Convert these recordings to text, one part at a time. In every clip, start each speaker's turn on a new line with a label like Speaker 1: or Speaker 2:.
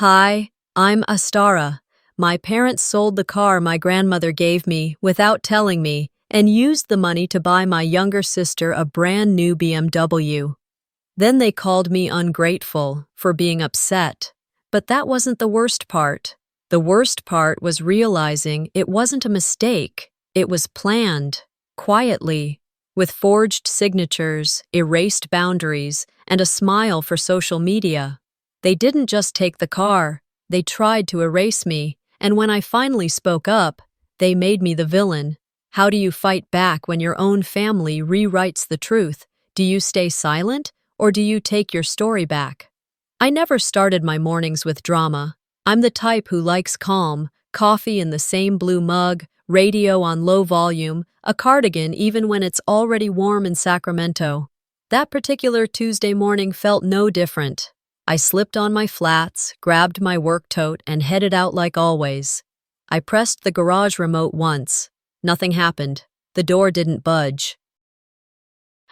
Speaker 1: Hi, I'm Astara. My parents sold the car my grandmother gave me without telling me and used the money to buy my younger sister a brand new BMW. Then they called me ungrateful for being upset. But that wasn't the worst part. The worst part was realizing it wasn't a mistake. It was planned, quietly, with forged signatures, erased boundaries, and a smile for social media. They didn't just take the car, they tried to erase me, and when I finally spoke up, they made me the villain. How do you fight back when your own family rewrites the truth? Do you stay silent, or do you take your story back? I never started my mornings with drama. I'm the type who likes calm, coffee in the same blue mug, radio on low volume, a cardigan even when it's already warm in Sacramento. That particular Tuesday morning felt no different. I slipped on my flats, grabbed my work tote, and headed out like always. I pressed the garage remote once. Nothing happened. The door didn't budge.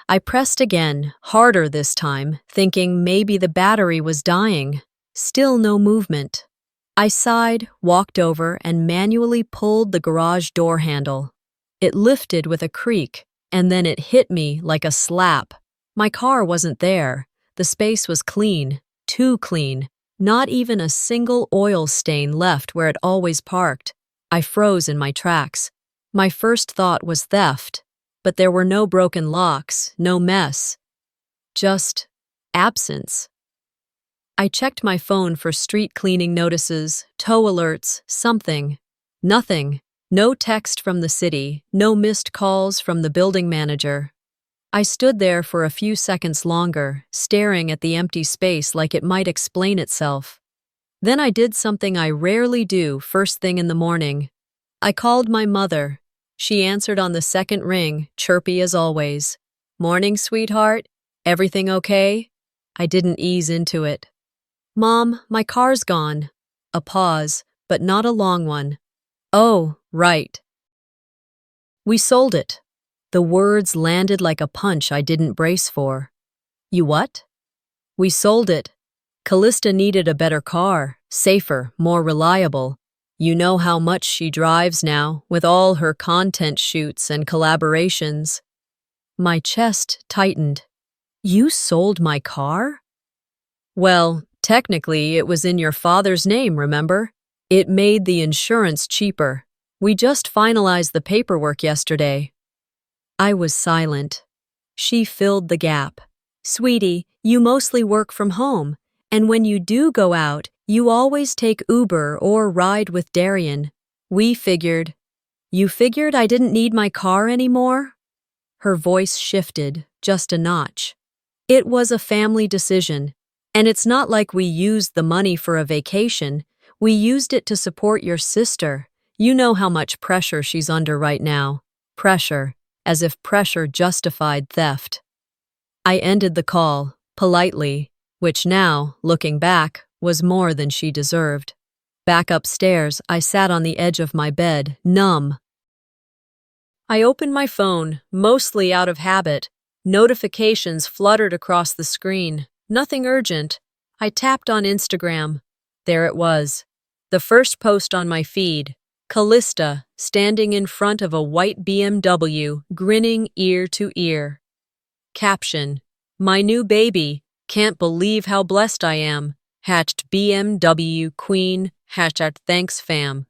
Speaker 1: I pressed again, harder this time, thinking maybe the battery was dying. Still no movement. I sighed, walked over, and manually pulled the garage door handle. It lifted with a creak, and then it hit me like a slap. My car wasn't there. The space was clean. Too clean. Not even a single oil stain left where it always parked. I froze in my tracks. My first thought was theft, but there were no broken locks, no mess. Just absence. I checked my phone for street cleaning notices, tow alerts, something. Nothing. No text from the city, no missed calls from the building manager. I stood there for a few seconds longer, staring at the empty space like it might explain itself. Then I did something I rarely do first thing in the morning. I called my mother. She answered on the second ring, chirpy as always. "Morning, sweetheart. Everything okay?" I didn't ease into it. "Mom, my car's gone." A pause, but not a long one. "Oh, right. We sold it." The words landed like a punch I didn't brace for. "You what?" "We sold it. Callista needed a better car, safer, more reliable. You know how much she drives now, with all her content shoots and collaborations." My chest tightened. "You sold my car?" "Well, technically it was in your father's name, remember? It made the insurance cheaper. We just finalized the paperwork yesterday." I was silent. She filled the gap. "Sweetie, you mostly work from home, and when you do go out, you always take Uber or ride with Darian. We figured." "You figured I didn't need my car anymore?" Her voice shifted, just a notch. "It was a family decision, and it's not like we used the money for a vacation. We used it to support your sister. You know how much pressure she's under right now. Pressure. As if pressure justified theft." I ended the call, politely, which now, looking back, was more than she deserved. Back upstairs, I sat on the edge of my bed, numb. I opened my phone, mostly out of habit. Notifications fluttered across the screen. Nothing urgent. I tapped on Instagram. There it was. The first post on my feed. Callista, standing in front of a white BMW, grinning ear to ear. Caption: "My new baby. Can't believe how blessed I am. Hatched BMW queen. Hashtag thanks fam."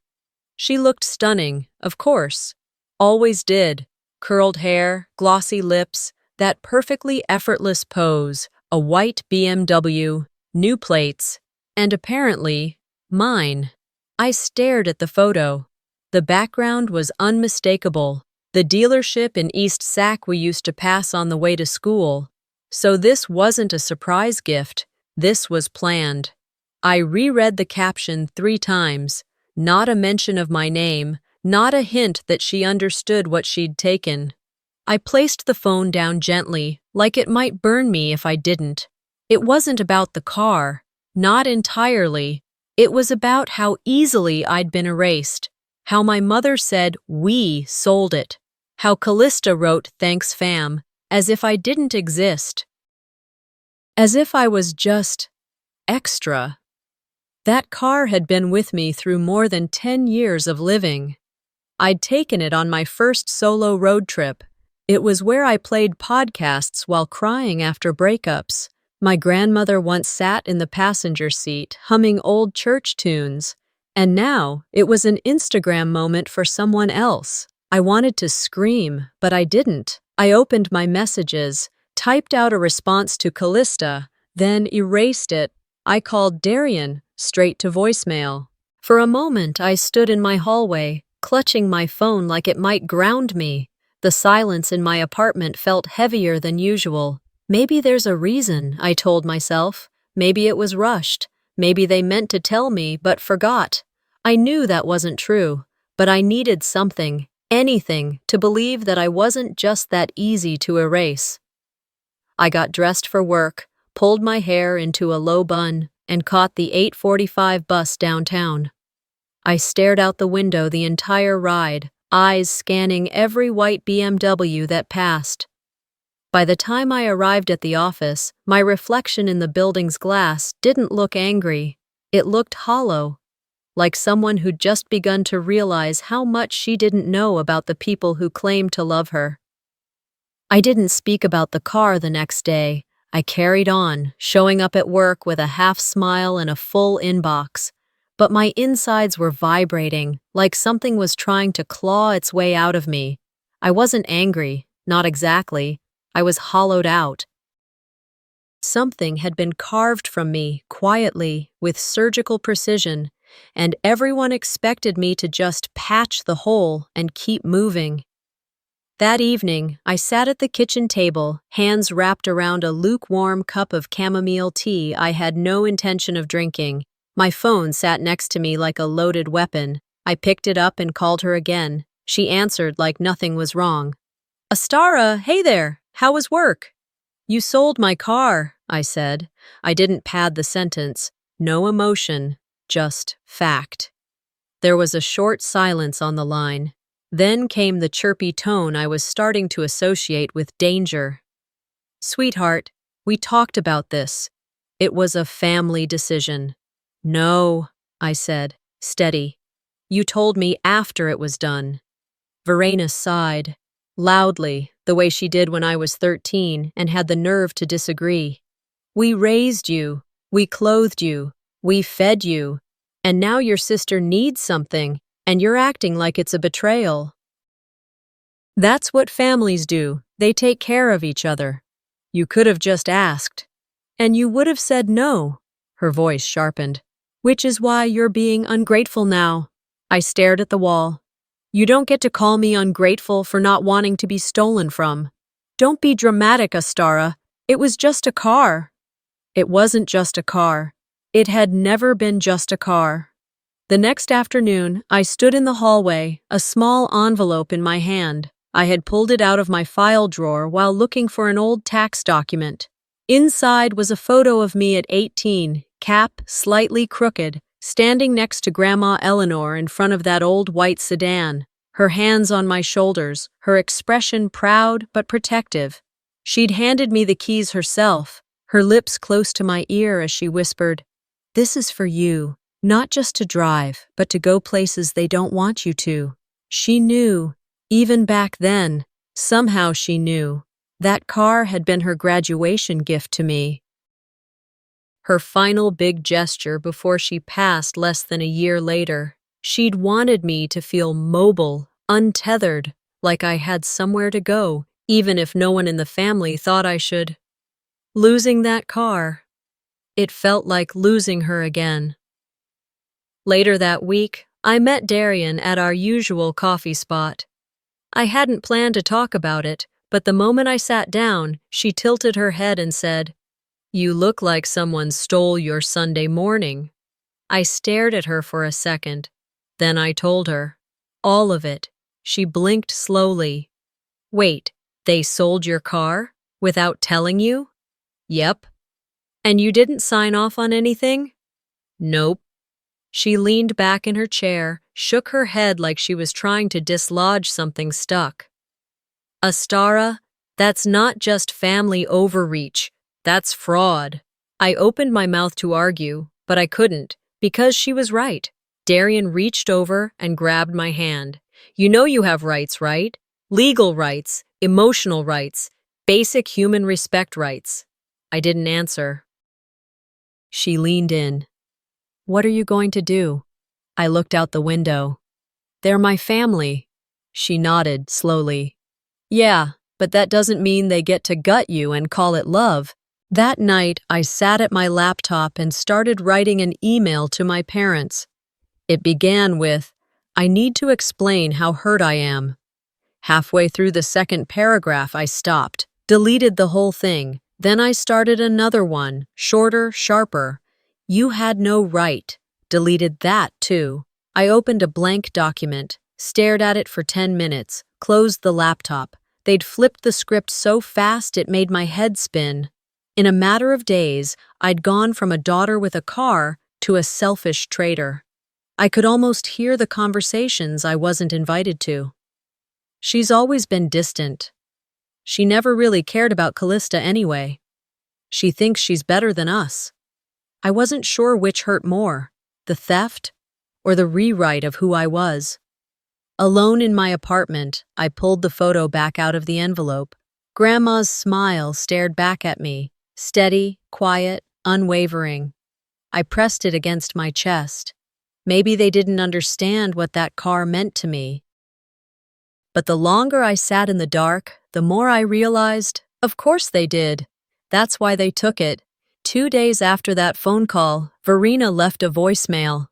Speaker 1: She looked stunning, of course. Always did. Curled hair, glossy lips, that perfectly effortless pose, a white BMW, new plates, and apparently, mine. I stared at the photo. The background was unmistakable. The dealership in East Sac we used to pass on the way to school. So this wasn't a surprise gift. This was planned. I reread the caption 3 times. Not a mention of my name, not a hint that she understood what she'd taken. I placed the phone down gently, like it might burn me if I didn't. It wasn't about the car. Not entirely. It was about how easily I'd been erased. How my mother said we sold it. How Callista wrote thanks fam, as if I didn't exist. As if I was just extra. That car had been with me through more than 10 years of living. I'd taken it on my first solo road trip. It was where I played podcasts while crying after breakups. My grandmother once sat in the passenger seat, humming old church tunes. And now, it was an Instagram moment for someone else. I wanted to scream, but I didn't. I opened my messages, typed out a response to Callista, then erased it. I called Darian, straight to voicemail. For a moment, I stood in my hallway, clutching my phone like it might ground me. The silence in my apartment felt heavier than usual. Maybe there's a reason, I told myself. Maybe it was rushed. Maybe they meant to tell me, but forgot. I knew that wasn't true, but I needed something, anything, to believe that I wasn't just that easy to erase. I got dressed for work, pulled my hair into a low bun, and caught the 8:45 bus downtown. I stared out the window the entire ride, eyes scanning every white BMW that passed. By the time I arrived at the office, my reflection in the building's glass didn't look angry. It looked hollow, like someone who'd just begun to realize how much she didn't know about the people who claimed to love her. I didn't speak about the car the next day. I carried on, showing up at work with a half smile and a full inbox. But my insides were vibrating, like something was trying to claw its way out of me. I wasn't angry, not exactly. I was hollowed out. Something had been carved from me, quietly, with surgical precision, and everyone expected me to just patch the hole and keep moving. That evening, I sat at the kitchen table, hands wrapped around a lukewarm cup of chamomile tea I had no intention of drinking. My phone sat next to me like a loaded weapon. I picked it up and called her again. She answered like nothing was wrong. "Astara, hey there, how was work?" "You sold my car," I said. I didn't pad the sentence. No emotion, just fact. There was a short silence on the line. Then came the chirpy tone I was starting to associate with danger. "Sweetheart, we talked about this. It was a family decision." "No," I said, steady. "You told me after it was done." Verena sighed, loudly, the way she did when I was 13 and had the nerve to disagree. "We raised you, we clothed you, we fed you, and now your sister needs something, and you're acting like it's a betrayal." "That's what families do. They take care of each other. You could have just asked. And you would have said no." Her voice sharpened. "Which is why you're being ungrateful now." I stared at the wall. "You don't get to call me ungrateful for not wanting to be stolen from. Don't be dramatic, Astara. It was just a car." It wasn't just a car. It had never been just a car. The next afternoon, I stood in the hallway, a small envelope in my hand. I had pulled it out of my file drawer while looking for an old tax document. Inside was a photo of me at 18, cap slightly crooked, standing next to Grandma Eleanor in front of that old white sedan, her hands on my shoulders, her expression proud but protective. She'd handed me the keys herself, her lips close to my ear as she whispered, "This is for you. Not just to drive, but to go places they don't want you to." She knew, even back then, somehow she knew. That car had been her graduation gift to me. Her final big gesture before she passed less than a year later. She'd wanted me to feel mobile, untethered, like I had somewhere to go, even if no one in the family thought I should. Losing that car, it felt like losing her again. Later that week, I met Darian at our usual coffee spot. I hadn't planned to talk about it, but the moment I sat down, she tilted her head and said, "You look like someone stole your Sunday morning." I stared at her for a second. Then I told her. All of it. She blinked slowly. "Wait, they sold your car? Without telling you?" "Yep." "And you didn't sign off on anything?" "Nope." She leaned back in her chair, shook her head like she was trying to dislodge something stuck. "Astara, that's not just family overreach. That's fraud." I opened my mouth to argue, but I couldn't. Because she was right. Darian reached over and grabbed my hand. You know you have rights, right? Legal rights, emotional rights, basic human respect rights. I didn't answer. She leaned in. What are you going to do? I looked out the window. They're my family. She nodded slowly. Yeah, but that doesn't mean they get to gut you and call it love. That night, I sat at my laptop and started writing an email to my parents. It began with, I need to explain how hurt I am. Halfway through the second paragraph, I stopped, deleted the whole thing. Then I started another one, shorter, sharper. You had no right. Deleted that, too. I opened a blank document, stared at it for 10 minutes, closed the laptop. They'd flipped the script so fast it made my head spin. In a matter of days, I'd gone from a daughter with a car to a selfish traitor. I could almost hear the conversations I wasn't invited to. She's always been distant. She never really cared about Callista anyway. She thinks she's better than us. I wasn't sure which hurt more, the theft or the rewrite of who I was. Alone in my apartment, I pulled the photo back out of the envelope. Grandma's smile stared back at me, steady, quiet, unwavering. I pressed it against my chest. Maybe they didn't understand what that car meant to me. But the longer I sat in the dark, the more I realized, of course they did. That's why they took it. 2 days after that phone call, Verena left a voicemail.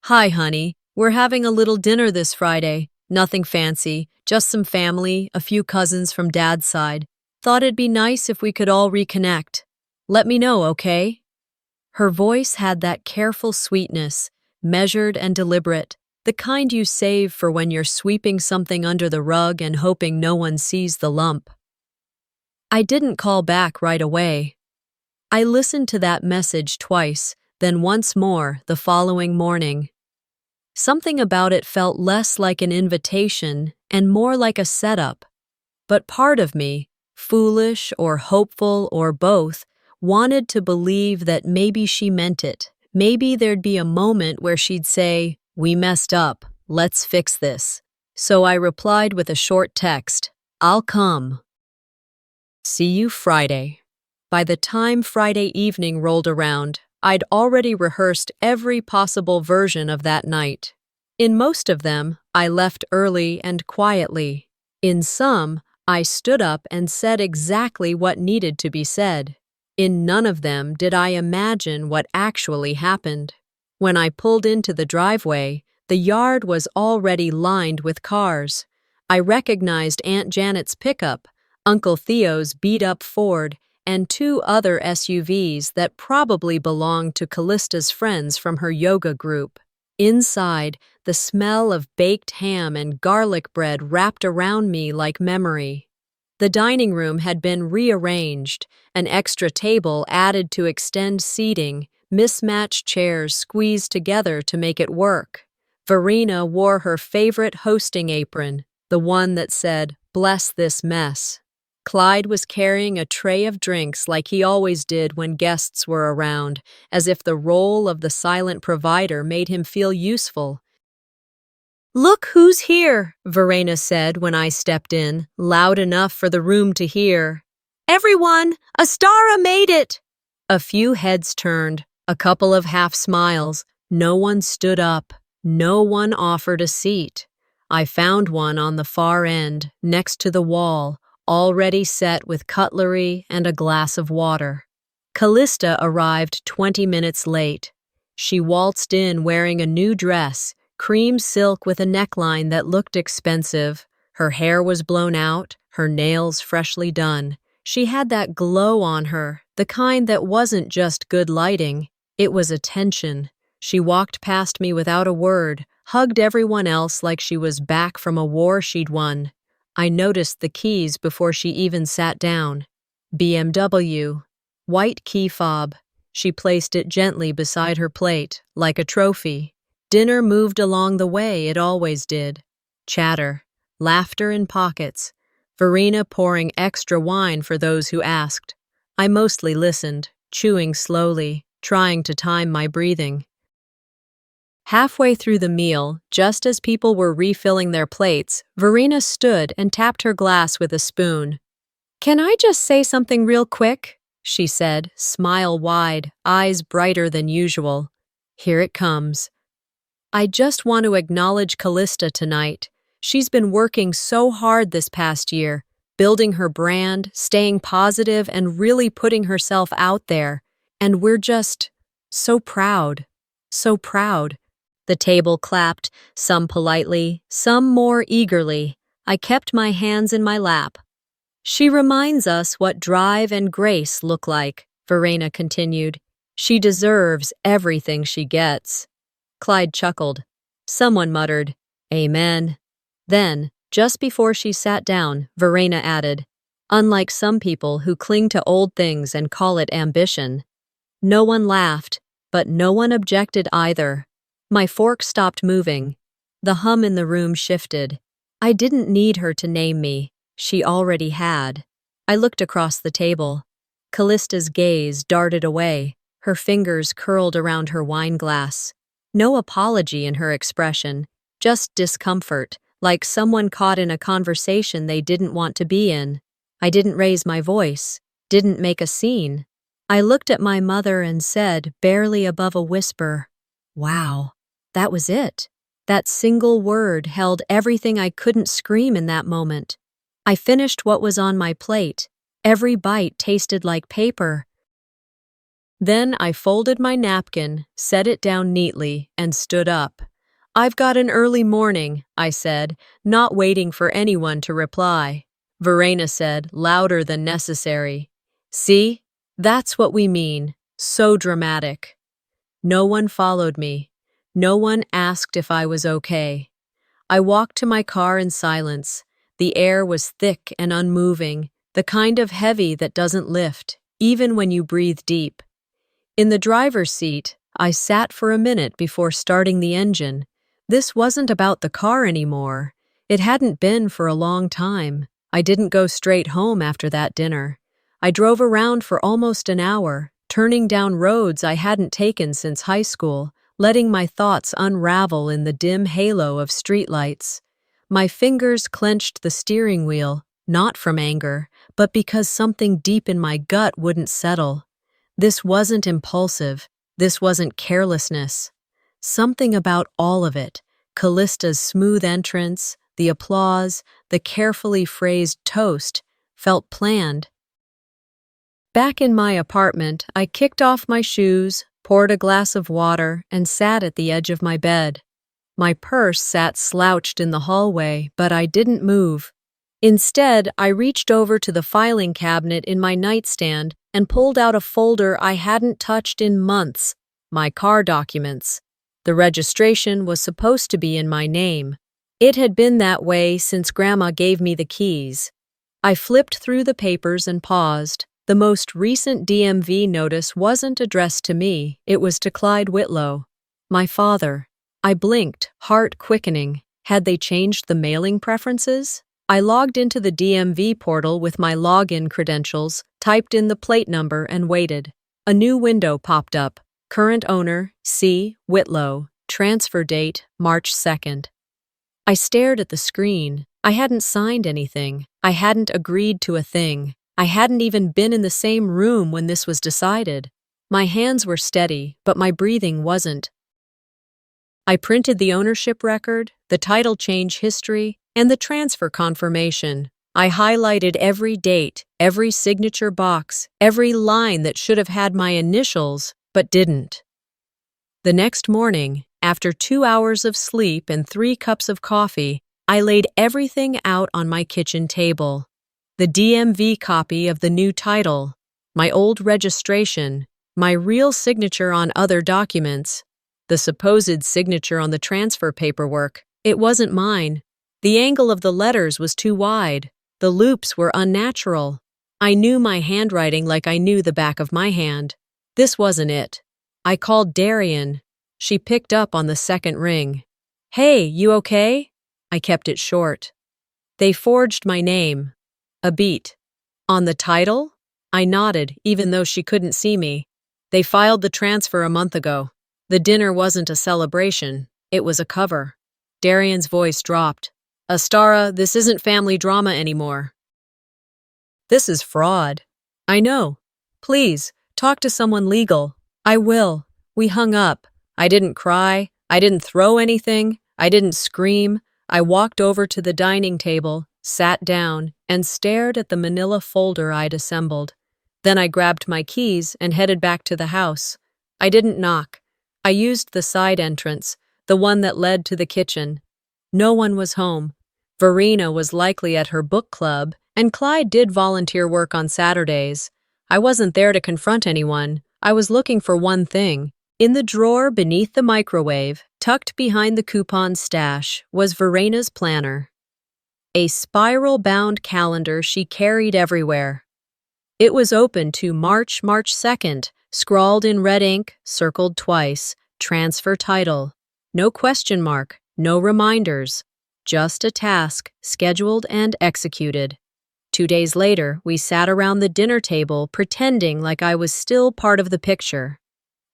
Speaker 1: Hi, honey. We're having a little dinner this Friday. Nothing fancy, just some family, a few cousins from Dad's side. Thought it'd be nice if we could all reconnect. Let me know, okay? Her voice had that careful sweetness, measured and deliberate, the kind you save for when you're sweeping something under the rug and hoping no one sees the lump. I didn't call back right away. I listened to that message twice, then once more the following morning. Something about it felt less like an invitation and more like a setup. But part of me, foolish or hopeful or both, wanted to believe that maybe she meant it. Maybe there'd be a moment where she'd say, we messed up, let's fix this. So I replied with a short text, I'll come. See you Friday. By the time Friday evening rolled around, I'd already rehearsed every possible version of that night. In most of them, I left early and quietly. In some, I stood up and said exactly what needed to be said. In none of them did I imagine what actually happened. When I pulled into the driveway, the yard was already lined with cars. I recognized Aunt Janet's pickup, Uncle Theo's beat-up Ford, and 2 other SUVs that probably belonged to Callista's friends from her yoga group. Inside, the smell of baked ham and garlic bread wrapped around me like memory. The dining room had been rearranged, an extra table added to extend seating, mismatched chairs squeezed together to make it work. Verena wore her favorite hosting apron, the one that said, "Bless this mess." Clyde was carrying a tray of drinks like he always did when guests were around, as if the role of the silent provider made him feel useful. "Look who's here," Verena said when I stepped in, loud enough for the room to hear. "Everyone, Astara made it!" A few heads turned, a couple of half smiles. No one stood up. No one offered a seat. I found one on the far end, next to the wall, already set with cutlery and a glass of water. Callista arrived 20 minutes late. She waltzed in wearing a new dress, cream silk with a neckline that looked expensive. Her hair was blown out, her nails freshly done. She had that glow on her, the kind that wasn't just good lighting, it was attention. She walked past me without a word, hugged everyone else like she was back from a war she'd won. I noticed the keys before she even sat down. BMW. White key fob. She placed it gently beside her plate, like a trophy. Dinner moved along the way it always did. Chatter. Laughter in pockets. Verena pouring extra wine for those who asked. I mostly listened, chewing slowly, trying to time my breathing. Halfway through the meal, just as people were refilling their plates, Verena stood and tapped her glass with a spoon. "Can I just say something real quick?" she said, smile wide, eyes brighter than usual. "Here it comes. I just want to acknowledge Callista tonight. She's been working so hard this past year, building her brand, staying positive, and really putting herself out there. And we're just so proud. So proud." The table clapped, some politely, some more eagerly. I kept my hands in my lap. "She reminds us what drive and grace look like," Verena continued. "She deserves everything she gets." Clyde chuckled. Someone muttered, "Amen." Then, just before she sat down, Verena added, "Unlike some people who cling to old things and call it ambition." No one laughed, but no one objected either. My fork stopped moving. The hum in the room shifted. I didn't need her to name me. She already had. I looked across the table. Callista's gaze darted away, her fingers curled around her wine glass. No apology in her expression, just discomfort, like someone caught in a conversation they didn't want to be in. I didn't raise my voice, didn't make a scene. I looked at my mother and said, barely above a whisper, "Wow." That was it. That single word held everything I couldn't scream in that moment. I finished what was on my plate. Every bite tasted like paper. Then I folded my napkin, set it down neatly, and stood up. "I've got an early morning," I said, not waiting for anyone to reply. Verena said, louder than necessary, "See? That's what we mean. So dramatic." No one followed me. No one asked if I was okay. I walked to my car in silence. The air was thick and unmoving, the kind of heavy that doesn't lift, even when you breathe deep. In the driver's seat, I sat for a minute before starting the engine. This wasn't about the car anymore. It hadn't been for a long time. I didn't go straight home after that dinner. I drove around for almost an hour, turning down roads I hadn't taken since high school, letting my thoughts unravel in the dim halo of streetlights. My fingers clenched the steering wheel, not from anger, but because something deep in my gut wouldn't settle. This wasn't impulsive. This wasn't carelessness. Something about all of it, Callista's smooth entrance, the applause, the carefully phrased toast, felt planned. Back in my apartment, I kicked off my shoes, poured a glass of water, and sat at the edge of my bed. My purse sat slouched in the hallway, but I didn't move. Instead, I reached over to the filing cabinet in my nightstand and pulled out a folder I hadn't touched in months, my car documents. The registration was supposed to be in my name. It had been that way since Grandma gave me the keys. I flipped through the papers and paused. The most recent DMV notice wasn't addressed to me, it was to Clyde Whitlow, my father. I blinked, heart quickening. Had they changed the mailing preferences? I logged into the DMV portal with my login credentials, typed in the plate number, and waited. A new window popped up. Current owner, C. Whitlow. Transfer date, March 2nd. I stared at the screen. I hadn't signed anything. I hadn't agreed to a thing. I hadn't even been in the same room when this was decided. My hands were steady, but my breathing wasn't. I printed the ownership record, the title change history, and the transfer confirmation. I highlighted every date, every signature box, every line that should have had my initials, but didn't. The next morning, after 2 hours of sleep and 3 cups of coffee, I laid everything out on my kitchen table. The DMV copy of the new title, my old registration, my real signature on other documents, the supposed signature on the transfer paperwork. It wasn't mine. The angle of the letters was too wide. The loops were unnatural. I knew my handwriting like I knew the back of my hand. This wasn't it. I called Darian. She picked up on the second ring. "Hey, you okay?" I kept it short. They forged my name. A beat. "On the title?" I nodded, even though she couldn't see me. "They filed the transfer a month ago." The dinner wasn't a celebration, it was a cover. Darian's voice dropped. Astara, this isn't family drama anymore. This is fraud. I know. Please, talk to someone legal. I will. We hung up. I didn't cry. I didn't throw anything. I didn't scream. I walked over to the dining table, sat down, and stared at the manila folder I'd assembled. Then I grabbed my keys and headed back to the house. I didn't knock. I used the side entrance, the one that led to the kitchen. No one was home. Verena was likely at her book club, and Clyde did volunteer work on Saturdays. I wasn't there to confront anyone. I was looking for one thing. In the drawer beneath the microwave, tucked behind the coupon stash, was Verena's planner. A spiral-bound calendar she carried everywhere. It was open to March 2nd, scrawled in red ink, circled twice, transfer title. No question mark, no reminders. Just a task, scheduled and executed. 2 days later, we sat around the dinner table pretending like I was still part of the picture.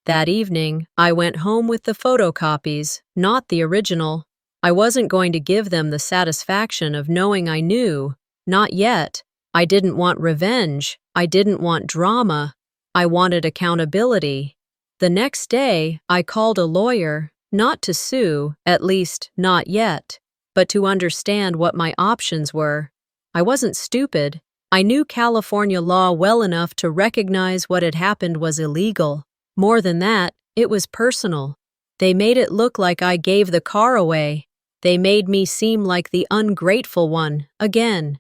Speaker 1: That evening, I went home with the photocopies, not the original. I wasn't going to give them the satisfaction of knowing I knew. Not yet. I didn't want revenge. I didn't want drama. I wanted accountability. The next day, I called a lawyer, not to sue, at least not yet, but to understand what my options were. I wasn't stupid. I knew California law well enough to recognize what had happened was illegal. More than that, it was personal. They made it look like I gave the car away. They made me seem like the ungrateful one, again.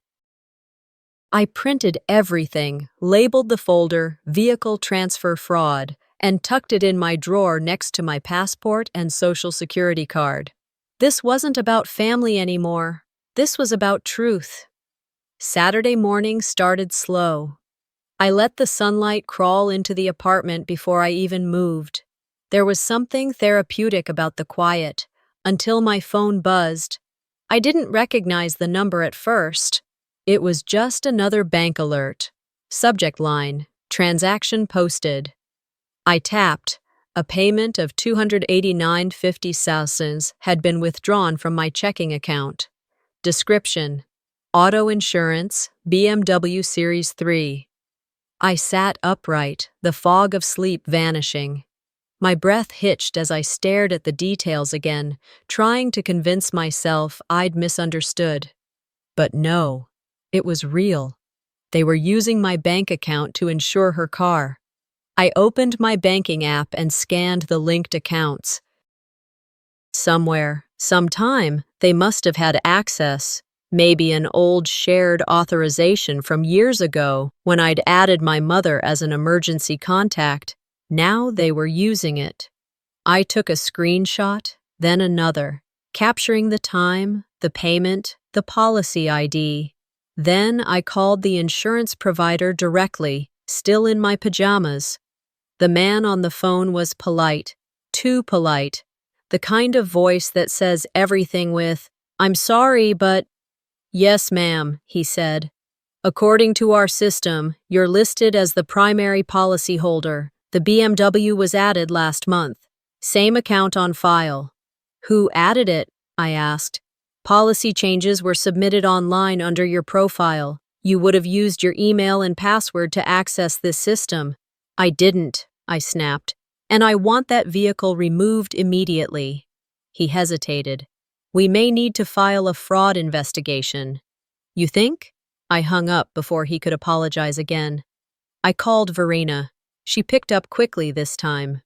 Speaker 1: I printed everything, labeled the folder, vehicle transfer fraud, and tucked it in my drawer next to my passport and social security card. This wasn't about family anymore. This was about truth. Saturday morning started slow. I let the sunlight crawl into the apartment before I even moved. There was something therapeutic about the quiet, until my phone buzzed. I didn't recognize the number at first. It was just another bank alert. Subject line, transaction posted. I tapped. A payment of $289.50 had been withdrawn from my checking account. Description, auto insurance, BMW Series 3. I sat upright, the fog of sleep vanishing. My breath hitched as I stared at the details again, trying to convince myself I'd misunderstood. But no, it was real. They were using my bank account to insure her car. I opened my banking app and scanned the linked accounts. Somewhere, sometime, they must have had access. Maybe an old shared authorization from years ago when I'd added my mother as an emergency contact. Now they were using it. I took a screenshot, then another, capturing the time, the payment, the policy ID. Then I called the insurance provider directly, still in my pajamas. The man on the phone was polite, too polite, the kind of voice that says everything with, "I'm sorry, but..." "Yes, ma'am," he said. "According to our system, you're listed as the primary policyholder. The BMW was added last month. Same account on file." "Who added it?" I asked. "Policy changes were submitted online under your profile. You would have used your email and password to access this system." "I didn't," I snapped, "and I want that vehicle removed immediately." He hesitated. "We may need to file a fraud investigation." "You think?" I hung up before he could apologize again. I called Verena. She picked up quickly this time.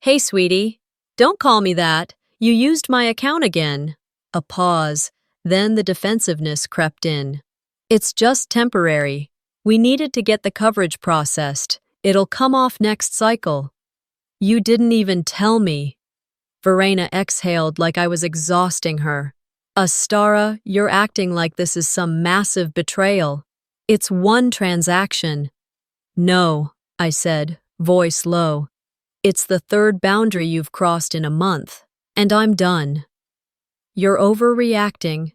Speaker 1: "Hey, sweetie. Don't call me that. You used my account again." A pause. Then the defensiveness crept in. "It's just temporary. We needed to get the coverage processed. It'll come off next cycle." "You didn't even tell me." Verena exhaled like I was exhausting her. "Astara, you're acting like this is some massive betrayal. It's one transaction." "No," I said, voice low. "It's the third boundary you've crossed in a month, and I'm done." "You're overreacting."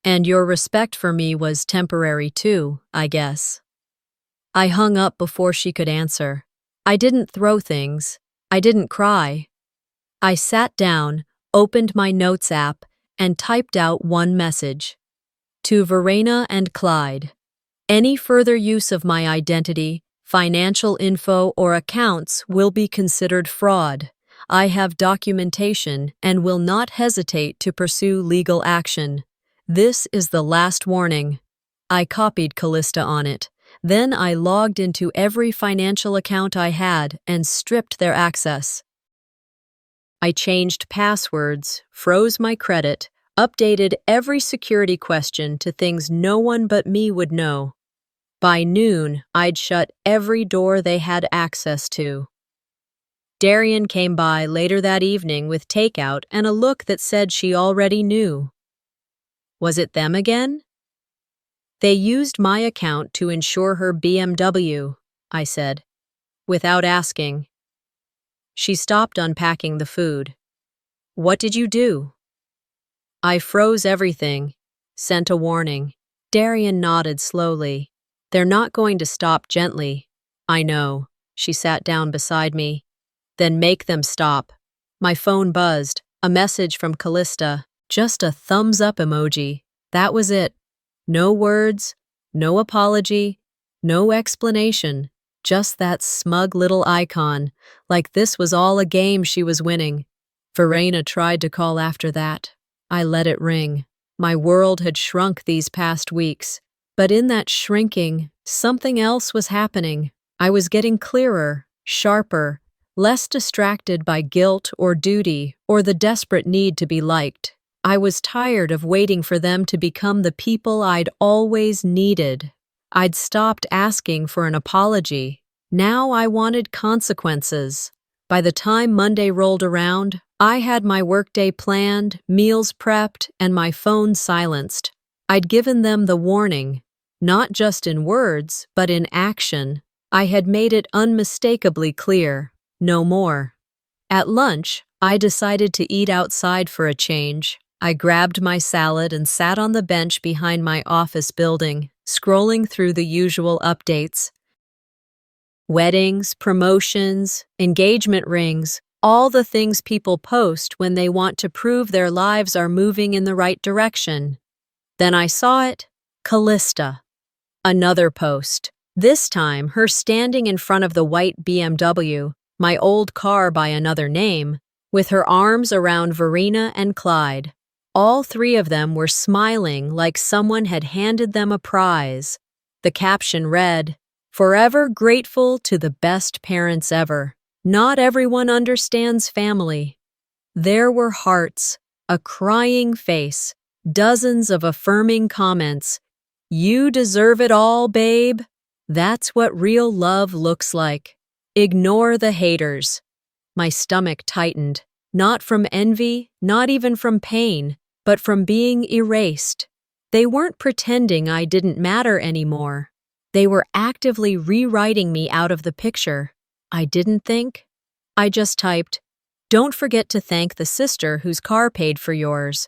Speaker 1: "And your respect for me was temporary too, I guess." I hung up before she could answer. I didn't throw things. I didn't cry. I sat down, opened my notes app, and typed out one message. To Verena and Clyde. Any further use of my identity, financial info, or accounts will be considered fraud. I have documentation and will not hesitate to pursue legal action. This is the last warning. I copied Callista on it. Then I logged into every financial account I had and stripped their access. I changed passwords, froze my credit, updated every security question to things no one but me would know. By noon, I'd shut every door they had access to. Darian came by later that evening with takeout and a look that said she already knew. Was it them again? They used my account to insure her BMW, I said, without asking. She stopped unpacking the food. What did you do? I froze everything, sent a warning. Darian nodded slowly. They're not going to stop gently. I know. She sat down beside me. Then make them stop. My phone buzzed. A message from Callista. Just a thumbs up emoji. That was it. No words, no apology, no explanation. Just that smug little icon, like this was all a game she was winning. Verena tried to call after that. I let it ring. My world had shrunk these past weeks. But in that shrinking, something else was happening. I was getting clearer, sharper, less distracted by guilt or duty or the desperate need to be liked. I was tired of waiting for them to become the people I'd always needed. I'd stopped asking for an apology. Now I wanted consequences. By the time Monday rolled around, I had my workday planned, meals prepped, and my phone silenced. I'd given them the warning, not just in words, but in action. I had made it unmistakably clear. No more. At lunch, I decided to eat outside for a change. I grabbed my salad and sat on the bench behind my office building, scrolling through the usual updates. Weddings, promotions, engagement rings, all the things people post when they want to prove their lives are moving in the right direction. Then I saw it. Callista. Another post. This time, her standing in front of the white BMW, my old car by another name, with her arms around Verena and Clyde. All three of them were smiling like someone had handed them a prize. The caption read, "Forever grateful to the best parents ever. Not everyone understands family." There were hearts, a crying face, dozens of affirming comments. "You deserve it all, babe." That's what real love looks like. Ignore the haters. My stomach tightened, not from envy, not even from pain, but from being erased. They weren't pretending I didn't matter anymore. They were actively rewriting me out of the picture. I didn't think. I just typed, "Don't forget to thank the sister whose car paid for yours."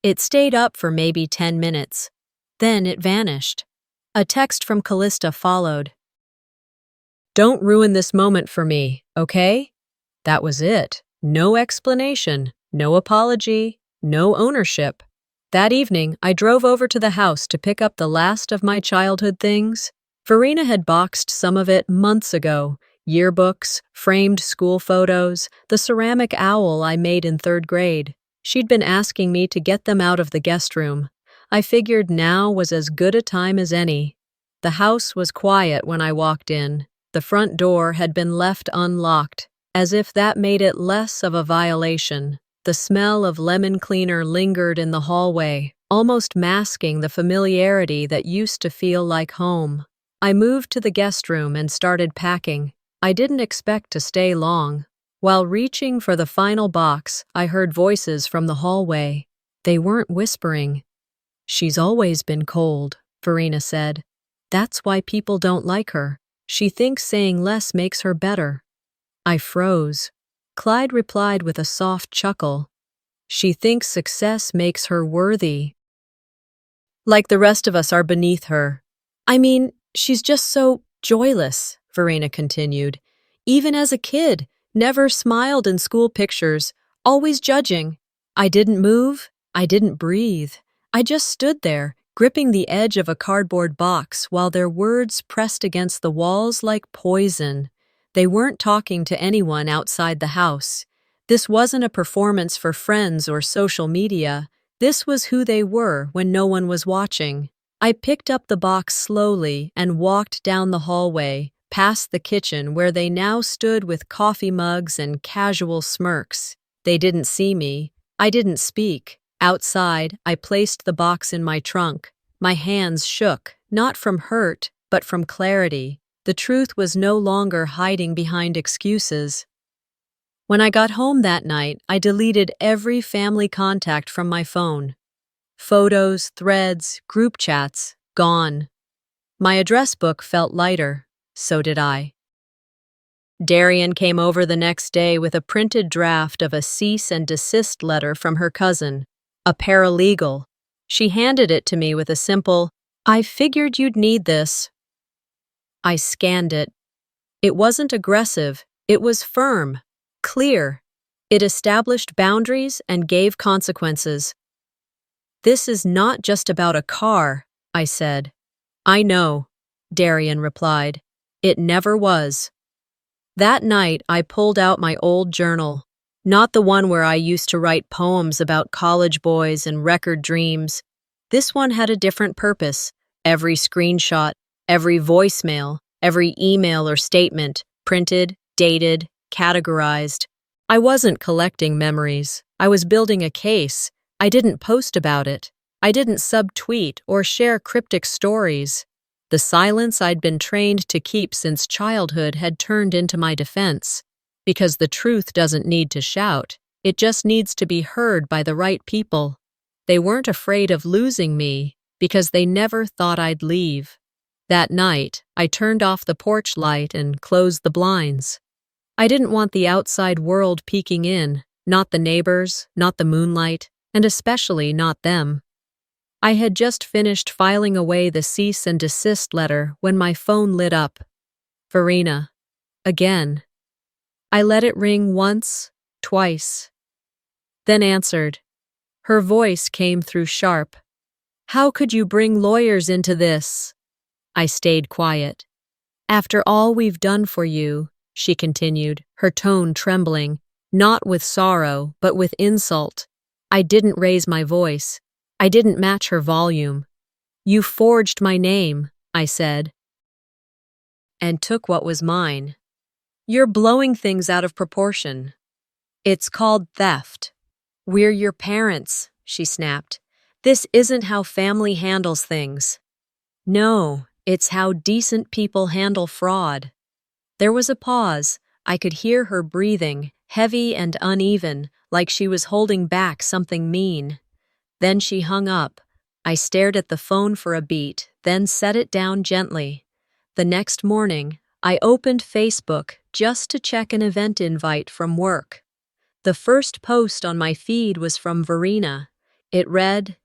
Speaker 1: It stayed up for maybe 10 minutes. Then it vanished. A text from Callista followed. "Don't ruin this moment for me, okay?" That was it. No explanation, no apology, no ownership. That evening, I drove over to the house to pick up the last of my childhood things. Verena had boxed some of it months ago. Yearbooks, framed school photos, the ceramic owl I made in 3rd grade. She'd been asking me to get them out of the guest room. I figured now was as good a time as any. The house was quiet when I walked in. The front door had been left unlocked, as if that made it less of a violation. The smell of lemon cleaner lingered in the hallway, almost masking the familiarity that used to feel like home. I moved to the guest room and started packing. I didn't expect to stay long. While reaching for the final box, I heard voices from the hallway. They weren't whispering. "She's always been cold," Verena said. "That's why people don't like her. She thinks saying less makes her better." I froze. Clyde replied with a soft chuckle. "She thinks success makes her worthy. Like the rest of us are beneath her." "I mean, she's just so joyless," Verena continued. "Even as a kid, Never smiled in school pictures, always judging. I didn't move, I didn't breathe. I just stood there, gripping the edge of a cardboard box while their words pressed against the walls like poison. They weren't talking to anyone outside the house. This wasn't a performance for friends or social media. This was who they were when no one was watching. I picked up the box slowly and walked down the hallway, past the kitchen where they now stood with coffee mugs and casual smirks. They didn't see me. I didn't speak. Outside, I placed the box in my trunk. My hands shook, not from hurt, but from clarity. The truth was no longer hiding behind excuses. When I got home that night, I deleted every family contact from my phone. Photos, threads, group chats, gone. My address book felt lighter. So did I. Darian came over the next day with a printed draft of a cease and desist letter from her cousin, a paralegal. She handed it to me with a simple, "I figured you'd need this." I scanned it. It wasn't aggressive, it was firm, clear. It established boundaries and gave consequences. "This is not just about a car," I said. "I know," Darian replied. "It never was." That night, I pulled out my old journal, not the one where I used to write poems about college boys and record dreams. This one had a different purpose. Every screenshot, every voicemail, every email or statement, printed, dated, categorized. I wasn't collecting memories. I was building a case. I didn't post about it. I didn't subtweet or share cryptic stories. The silence I'd been trained to keep since childhood had turned into my defense. Because the truth doesn't need to shout. It just needs to be heard by the right people. They weren't afraid of losing me because they never thought I'd leave. That night, I turned off the porch light and closed the blinds. I didn't want the outside world peeking in, not the neighbors, not the moonlight, and especially not them. I had just finished filing away the cease and desist letter when my phone lit up. Verena. Again. I let it ring once, twice. Then answered. Her voice came through sharp. "How could you bring lawyers into this?" I stayed quiet. "After all we've done for you," she continued, her tone trembling, not with sorrow, but with insult. I didn't raise my voice. I didn't match her volume. "You forged my name," I said, "and took what was mine. You're blowing things out of proportion. It's called theft." "We're your parents," she snapped. "This isn't how family handles things." "No, it's how decent people handle fraud." There was a pause. I could hear her breathing, heavy and uneven, like she was holding back something mean. Then she hung up. I stared at the phone for a beat, then set it down gently. The next morning, I opened Facebook just to check an event invite from work. The first post on my feed was from Verena. It read,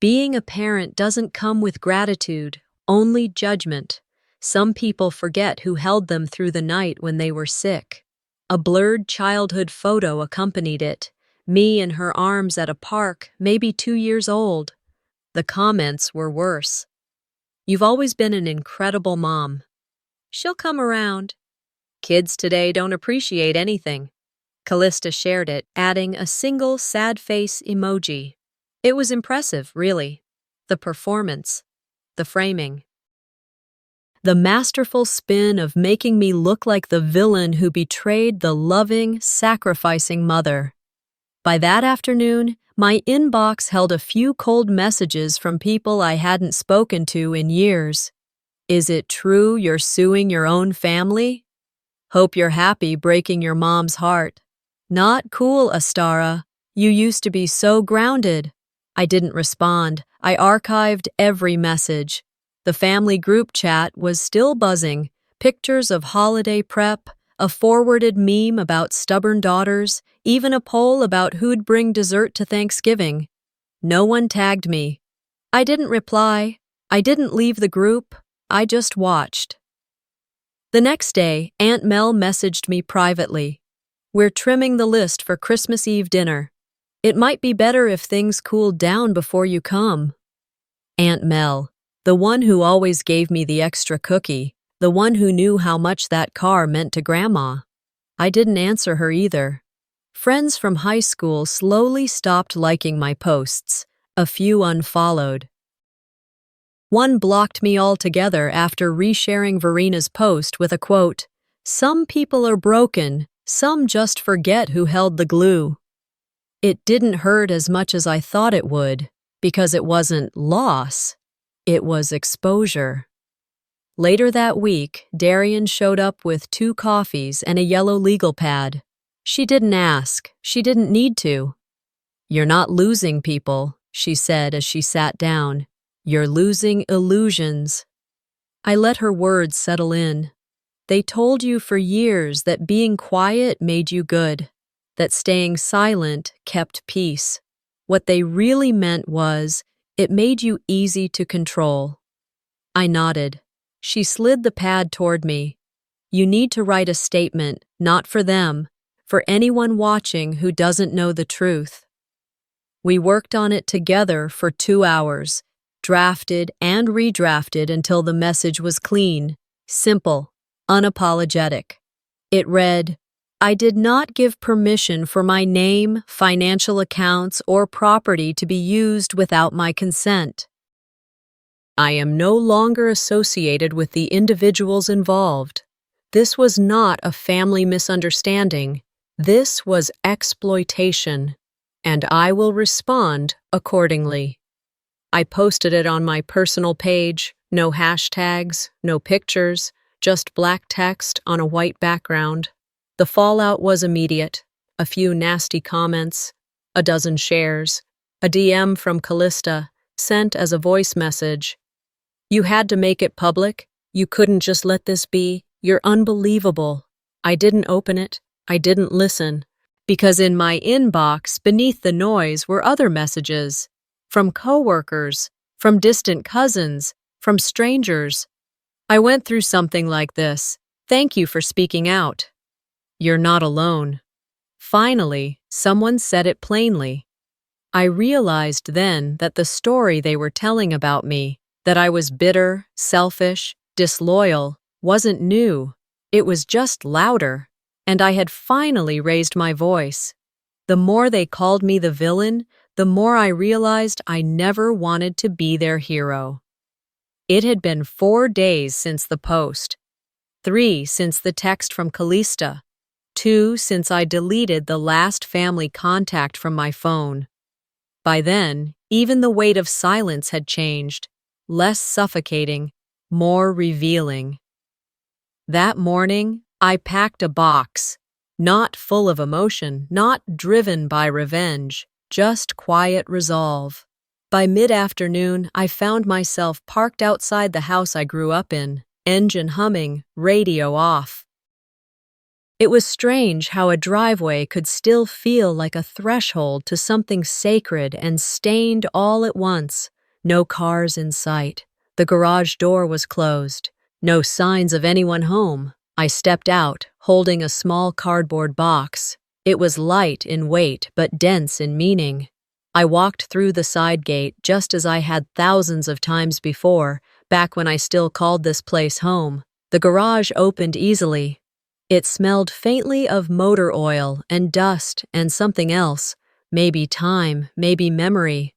Speaker 1: "Being a parent doesn't come with gratitude, only judgment. Some people forget who held them through the night when they were sick." A blurred childhood photo accompanied it. Me in her arms at a park, maybe 2 years old. The comments were worse. "You've always been an incredible mom." "She'll come around." "Kids today don't appreciate anything." Callista shared it, adding a single sad face emoji. It was impressive, really. The performance. The framing. The masterful spin of making me look like the villain who betrayed the loving, sacrificing mother. By that afternoon, my inbox held a few cold messages from people I hadn't spoken to in years. "Is it true you're suing your own family? Hope you're happy breaking your mom's heart." "Not cool, Astara. You used to be so grounded." I didn't respond. I archived every message. The family group chat was still buzzing. Pictures of holiday prep, a forwarded meme about stubborn daughters, even a poll about who'd bring dessert to Thanksgiving. No one tagged me. I didn't reply. I didn't leave the group. I just watched. The next day, Aunt Mel messaged me privately. We're trimming the list for Christmas Eve dinner. It might be better if things cooled down before you come. Aunt Mel, the one who always gave me the extra cookie, the one who knew how much that car meant to Grandma. I didn't answer her either. Friends from high school slowly stopped liking my posts. A few unfollowed. One blocked me altogether after resharing Verena's post with a quote, "Some people are broken, some just forget who held the glue." It didn't hurt as much as I thought it would, because it wasn't loss, it was exposure. Later that week, Darian showed up with 2 coffees and a yellow legal pad. She didn't ask, she didn't need to. "You're not losing people," she said as she sat down. "You're losing illusions." I let her words settle in. They told you for years that being quiet made you good, that staying silent kept peace. What they really meant was, it made you easy to control. I nodded. She slid the pad toward me. "You need to write a statement, not for them, for anyone watching who doesn't know the truth." We worked on it together for 2 hours, drafted and redrafted until the message was clean, simple, unapologetic. It read, "I did not give permission for my name, financial accounts, or property to be used without my consent. I am no longer associated with the individuals involved. This was not a family misunderstanding. This was exploitation, and I will respond accordingly." I posted it on my personal page, no hashtags, no pictures, just black text on a white background. The fallout was immediate. A few nasty comments, a dozen shares, a DM from Callista, sent as a voice message. "You had to make it public. You couldn't just let this be. You're unbelievable." I didn't open it. I didn't listen. Because in my inbox, beneath the noise, were other messages. From coworkers, from distant cousins, from strangers. "I went through something like this. Thank you for speaking out. You're not alone." Finally, someone said it plainly. I realized then that the story they were telling about me, that I was bitter, selfish, disloyal, wasn't new. It was just louder, and I had finally raised my voice. The more they called me the villain, the more I realized I never wanted to be their hero. It had been 4 days since the post, 3 since the text from Callista, 2 since I deleted the last family contact from my phone. By then, even the weight of silence had changed, less suffocating, more revealing. That morning, I packed a box, not full of emotion, not driven by revenge, just quiet resolve. By mid-afternoon, I found myself parked outside the house I grew up in, engine humming, radio off. It was strange how a driveway could still feel like a threshold to something sacred and stained all at once. No cars in sight. The garage door was closed. No signs of anyone home. I stepped out, holding a small cardboard box. It was light in weight but dense in meaning. I walked through the side gate just as I had thousands of times before, back when I still called this place home. The garage opened easily. It smelled faintly of motor oil and dust and something else, maybe time, maybe memory.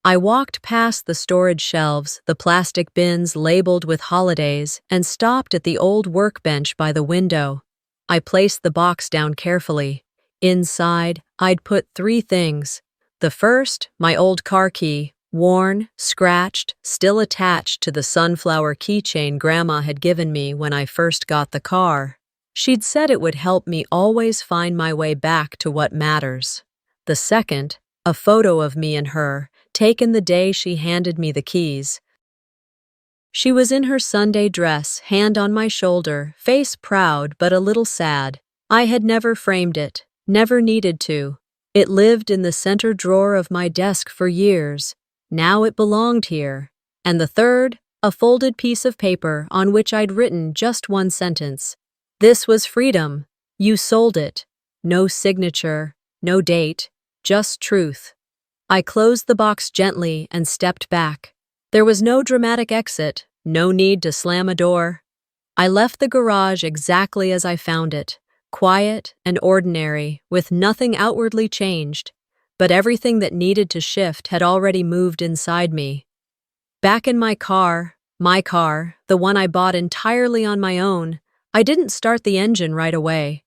Speaker 1: I walked past the storage shelves, the plastic bins labeled with holidays, and stopped at the old workbench by the window. I placed the box down carefully. Inside, I'd put 3 things. The first, my old car key, worn, scratched, still attached to the sunflower keychain Grandma had given me when I first got the car. She'd said it would help me always find my way back to what matters. The second, a photo of me and her, taken the day she handed me the keys. She was in her Sunday dress, hand on my shoulder, face proud but a little sad. I had never framed it, never needed to. It lived in the center drawer of my desk for years. Now it belonged here. And the third, a folded piece of paper on which I'd written just one sentence. "This was freedom. You sold it. No signature, no date, just truth. I closed the box gently and stepped back. There was no dramatic exit, no need to slam a door. I left the garage exactly as I found it, quiet and ordinary, with nothing outwardly changed, but everything that needed to shift had already moved inside me. Back in my car, the one I bought entirely on my own, I didn't start the engine right away.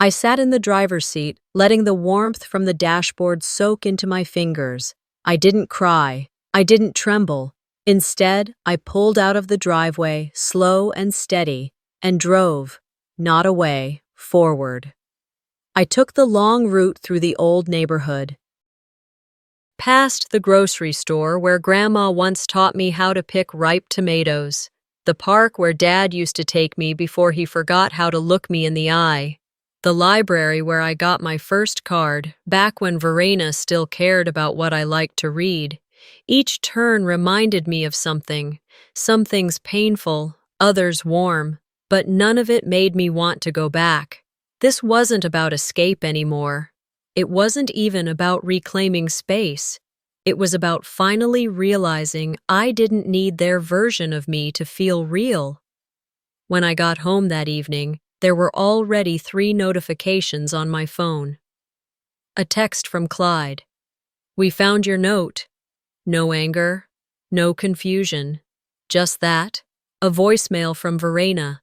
Speaker 1: I sat in the driver's seat, letting the warmth from the dashboard soak into my fingers. I didn't cry. I didn't tremble. Instead, I pulled out of the driveway, slow and steady, and drove, not away, forward. I took the long route through the old neighborhood, past the grocery store where Grandma once taught me how to pick ripe tomatoes, the park where Dad used to take me before he forgot how to look me in the eye, the library where I got my first card, back when Verena still cared about what I liked to read. Each turn reminded me of something, some things painful, others warm, but none of it made me want to go back. This wasn't about escape anymore. It wasn't even about reclaiming space. It was about finally realizing I didn't need their version of me to feel real. When I got home that evening, there were already 3 notifications on my phone. A text from Clyde. "We found your note." No anger, no confusion. Just that. A voicemail from Verena.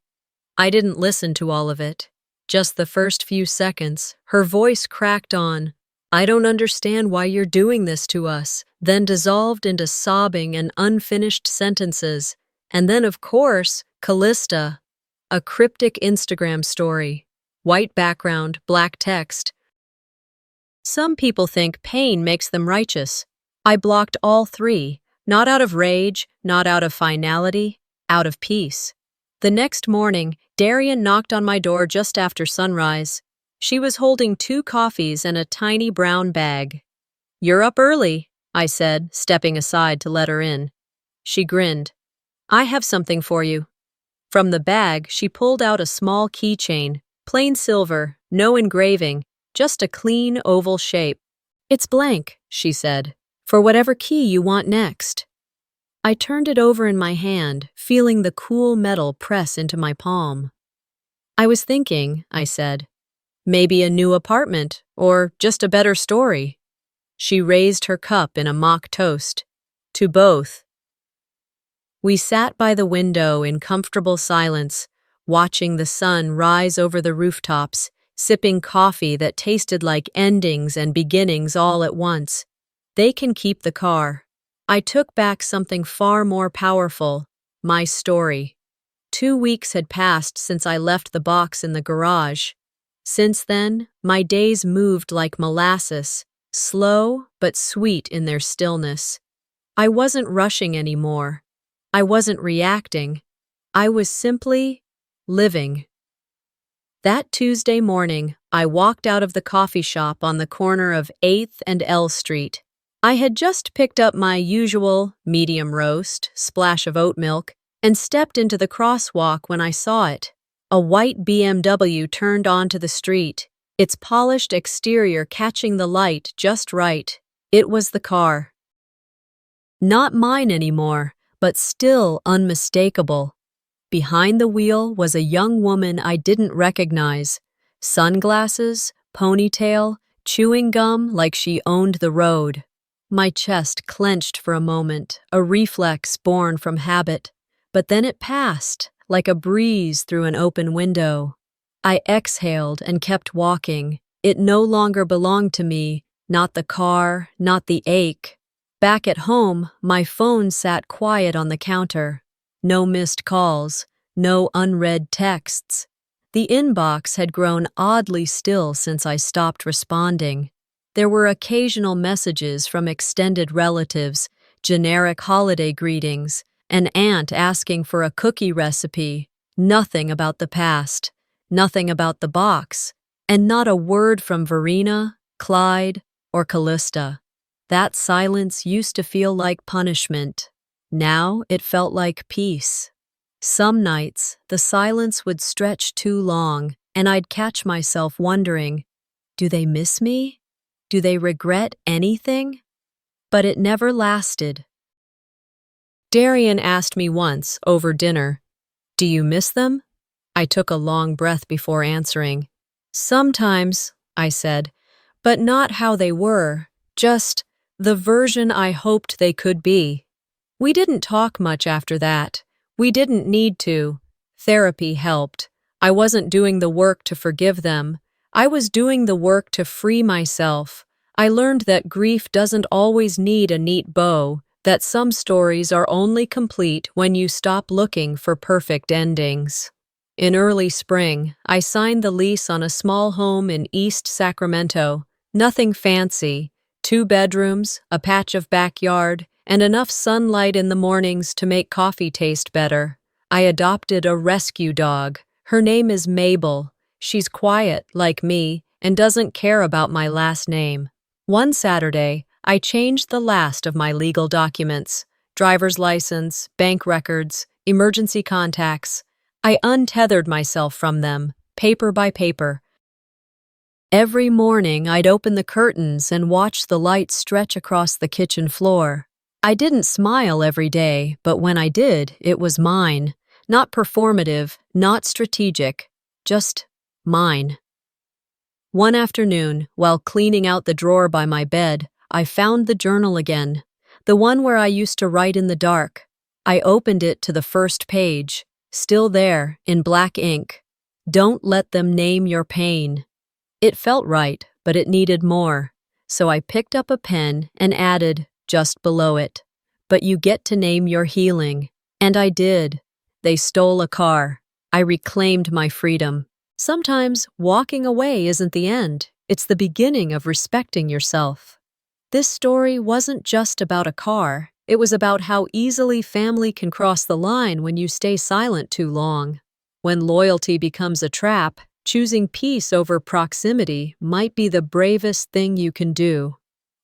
Speaker 1: I didn't listen to all of it. Just the first few seconds, her voice cracked on, "I don't understand why you're doing this to us," then dissolved into sobbing and unfinished sentences. And then, of course, Callista. A cryptic Instagram story. White background, black text. Some people think pain makes them righteous. I blocked all 3, not out of rage, not out of finality, out of peace. The next morning, Darian knocked on my door just after sunrise. She was holding 2 coffees and a tiny brown bag. "You're up early," I said, stepping aside to let her in. She grinned. "I have something for you." From the bag, she pulled out a small keychain, plain silver, no engraving, just a clean oval shape. "It's blank," she said, "for whatever key you want next." I turned it over in my hand, feeling the cool metal press into my palm. "I was thinking," I said, "maybe a new apartment, or just a better story." She raised her cup in a mock toast. "To both." We sat by the window in comfortable silence, watching the sun rise over the rooftops, sipping coffee that tasted like endings and beginnings all at once. They can keep the car. I took back something far more powerful, my story. 2 weeks had passed since I left the box in the garage. Since then, my days moved like molasses, slow but sweet in their stillness. I wasn't rushing anymore. I wasn't reacting. I was simply living. That Tuesday morning, I walked out of the coffee shop on the corner of 8th and L Street. I had just picked up my usual medium roast, splash of oat milk, and stepped into the crosswalk when I saw it. A white BMW turned onto the street, its polished exterior catching the light just right. It was the car. Not mine anymore, but still unmistakable. Behind the wheel was a young woman I didn't recognize. Sunglasses, ponytail, chewing gum like she owned the road. My chest clenched for a moment, a reflex born from habit. But then it passed, like a breeze through an open window. I exhaled and kept walking. It no longer belonged to me, not the car, not the ache. Back at home, my phone sat quiet on the counter. No missed calls, no unread texts. The inbox had grown oddly still since I stopped responding. There were occasional messages from extended relatives, generic holiday greetings, an aunt asking for a cookie recipe, nothing about the past, nothing about the box, and not a word from Verena, Clyde, or Callista. That silence used to feel like punishment. Now it felt like peace. Some nights, the silence would stretch too long, and I'd catch myself wondering, Do they miss me? Do they regret anything? But it never lasted. Darian asked me once, over dinner, "Do you miss them?" I took a long breath before answering. "Sometimes," I said, "but not how they were, just the version I hoped they could be." We didn't talk much after that. We didn't need to. Therapy helped. I wasn't doing the work to forgive them. I was doing the work to free myself. I learned that grief doesn't always need a neat bow, that some stories are only complete when you stop looking for perfect endings. In early spring, I signed the lease on a small home in East Sacramento. Nothing fancy. 2 bedrooms, a patch of backyard, and enough sunlight in the mornings to make coffee taste better. I adopted a rescue dog. Her name is Mabel. She's quiet, like me, and doesn't care about my last name. One Saturday, I changed the last of my legal documents: driver's license, bank records, emergency contacts. I untethered myself from them, paper by paper. Every morning, I'd open the curtains and watch the light stretch across the kitchen floor. I didn't smile every day, but when I did, it was mine. Not performative, not strategic, just mine. One afternoon, while cleaning out the drawer by my bed, I found the journal again, the one where I used to write in the dark. I opened it to the first page, still there, in black ink. "Don't let them name your pain." It felt right, but it needed more. So I picked up a pen and added, just below it, "But you get to name your healing." And I did. They stole a car. I reclaimed my freedom. Sometimes walking away isn't the end. It's the beginning of respecting yourself. This story wasn't just about a car. It was about how easily family can cross the line when you stay silent too long. When loyalty becomes a trap, choosing peace over proximity might be the bravest thing you can do.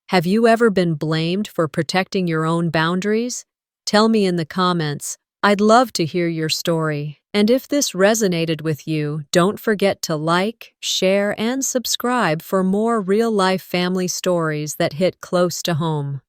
Speaker 1: Have you ever been blamed for protecting your own boundaries? Tell me in the comments. I'd love to hear your story. And if this resonated with you, don't forget to like, share, and subscribe for more real-life family stories that hit close to home.